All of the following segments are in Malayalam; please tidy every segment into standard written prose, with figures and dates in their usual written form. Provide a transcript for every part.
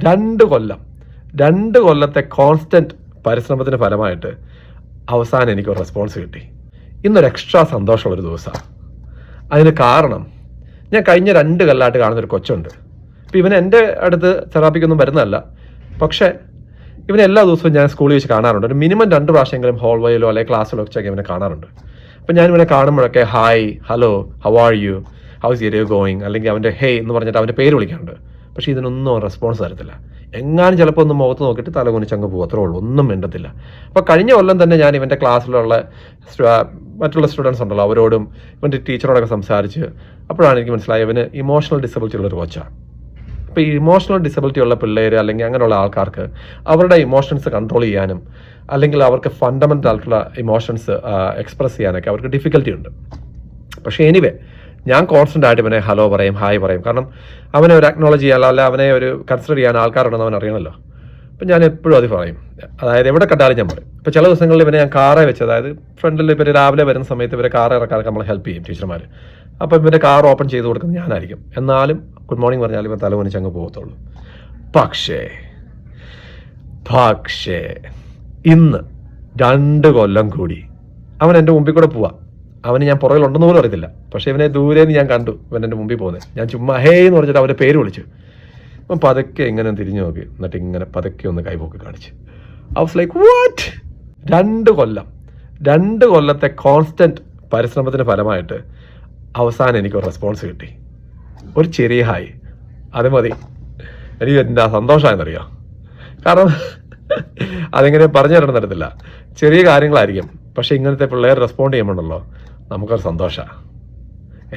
രണ്ട് കൊല്ലത്തെ കോൺസ്റ്റൻറ്റ് പരിശ്രമത്തിന് ഫലമായിട്ട് അവസാനം എനിക്കൊരു റെസ്പോൺസ് കിട്ടി. ഇന്നൊരു എക്സ്ട്രാ സന്തോഷമുള്ളൊരു ദിവസമാണ്. അതിന് കാരണം ഞാൻ കഴിഞ്ഞ 2 കൊല്ലമായിട്ട് കാണുന്നൊരു കൊച്ചുണ്ട്. ഇപ്പം ഇവൻ എൻ്റെ അടുത്ത് തെറാപ്പിക്കൊന്നും വരുന്നതല്ല, പക്ഷേ ഇവനെ എല്ലാ ദിവസവും ഞാൻ സ്കൂളിൽ വെച്ച് കാണാറുണ്ട്. ഒരു മിനിമം 2 പ്രാവശ്യമെങ്കിലും ഹോൾവേയിലോ അല്ലെങ്കിൽ ക്ലാസ്സിലോ വെച്ചൊക്കെ ഇവനെ കാണാറുണ്ട്. അപ്പം ഞാൻ ഇവനെ കാണുമ്പോഴൊക്കെ hi, hello, how are you, how's your day going, അല്ലെങ്കിൽ അവൻ്റെ ഹേ എന്ന് പറഞ്ഞിട്ട് അവൻ്റെ പേര് വിളിക്കാറുണ്ട്. പക്ഷേ ഇതിനൊന്നും റെസ്പോൺസ് തരത്തില്ല. എങ്ങാനും ചിലപ്പോൾ ഒന്ന് മുഖത്ത് നോക്കിയിട്ട് തല കുനിച്ചങ്ങ് പോകും, അത്രേ ഉള്ളൂ, ഒന്നും മിണ്ടത്തില്ല. അപ്പോൾ കഴിഞ്ഞ കൊല്ലം തന്നെ ഞാൻ ഇവൻ്റെ ക്ലാസ്സിലുള്ള മറ്റുള്ള സ്റ്റുഡൻസ് ഉണ്ടല്ലോ, അവരോടും ഇവൻ്റെ ടീച്ചറോടൊക്കെ സംസാരിച്ച് അപ്പോഴാണ് എനിക്ക് മനസ്സിലായത് ഇവന് ഇമോഷണൽ ഡിസബിലിറ്റി ഉള്ളൊരു കൊച്ചാണ്. അപ്പോൾ ഈ ഇമോഷണൽ ഡിസബിലിറ്റി ഉള്ള പിള്ളേർ അല്ലെങ്കിൽ അങ്ങനെയുള്ള ആൾക്കാർക്ക് അവരുടെ ഇമോഷൻസ് കൺട്രോൾ ചെയ്യാനും അല്ലെങ്കിൽ അവർക്ക് ഫണ്ടമെൻ്റൽ ആയിട്ടുള്ള ഇമോഷൻസ് എക്സ്പ്രസ് ചെയ്യാനൊക്കെ അവർക്ക് ഡിഫിക്കൽറ്റി ഉണ്ട്. പക്ഷേ എനിവേ ഞാൻ കോൺസ്റ്റൻ്റ് ആയിട്ട് ഇവനെ ഹലോ പറയും, ഹായ് പറയും. കാരണം അവനെ ഒരു അക്നോളജ് ചെയ്യാൻ അല്ല അവനെ ഒരു കൺസിഡർ ചെയ്യാൻ ആൾക്കാരുണ്ടെന്ന് അവൻ അറിയണമല്ലോ. അപ്പം ഞാൻ എപ്പോഴും അത് പറയും. അതായത് എവിടെ കണ്ടാലും ഞാൻ പറയും. ഇപ്പോൾ ചില ദിവസങ്ങളിൽ ഇവനെ ഞാൻ കാറേ വെച്ച്, അതായത് ഫ്രണ്ടിൽ ഇവർ രാവിലെ വരുന്ന സമയത്ത് ഇവരെ കാർ ഇറക്കാനൊക്കെ നമ്മൾ ഹെൽപ്പ് ചെയ്യും ടീച്ചർമാർ. അപ്പോൾ ഇവൻ്റെ കാർ ഓപ്പൺ ചെയ്ത് കൊടുക്കുന്നത് ഞാനായിരിക്കും. എന്നാലും ഗുഡ് മോർണിംഗ് പറഞ്ഞാലും ഇവൻ തല കുനിച്ച് അങ്ങ് പോകത്തുള്ളൂ. പക്ഷേ ഇന്ന് 2 കൊല്ലം കൂടി അവൻ എൻ്റെ മുമ്പിൽ കൂടെ പോവാം. അവന് ഞാൻ പുറകിലുണ്ടെന്ന് പോലും അറിയത്തില്ല. പക്ഷേ ഇവനെ ദൂരേന്ന് ഞാൻ കണ്ടു, ഇവൻ എൻ്റെ മുമ്പിൽ പോകുന്നത്. ഞാൻ ചുമ്മാ ഹേ എന്ന് പറഞ്ഞിട്ട് അവൻ്റെ പേര് വിളിച്ചു. അപ്പം പതുക്കെ ഇങ്ങനെ തിരിഞ്ഞു നോക്കി, എന്നിട്ട് ഇങ്ങനെ പതുക്കെ ഒന്ന് കൈപോക്കി കാണിച്ചു. I was like what? 2 കൊല്ലത്തെ കോൺസ്റ്റൻറ്റ് പരിശ്രമത്തിന് ഫലമായിട്ട് അവസാനം എനിക്കൊരു റെസ്പോൺസ് കിട്ടി. ഒരു ചെറിയ ഹായ്, അത് മതി. എനിക്ക് എന്താ സന്തോഷമായെന്നറിയാം. കാരണം അതെങ്ങനെ പറഞ്ഞു തരണം തരത്തില്ല, ചെറിയ കാര്യങ്ങളായിരിക്കും. പക്ഷേ ഇങ്ങനത്തെ പിള്ളേർ റെസ്പോണ്ട് ചെയ്യുമ്പോണ്ടല്ലോ നമുക്കൊരു സന്തോഷമാണ്.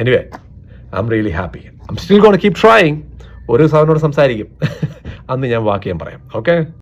Anyway I am really happy. I am still gonna keep trying. ഒരു സാറിനോട് സംസാരിക്കും, അന്ന് ഞാൻ വാക്ക് ഞാൻ പറയാം. ഓക്കെ.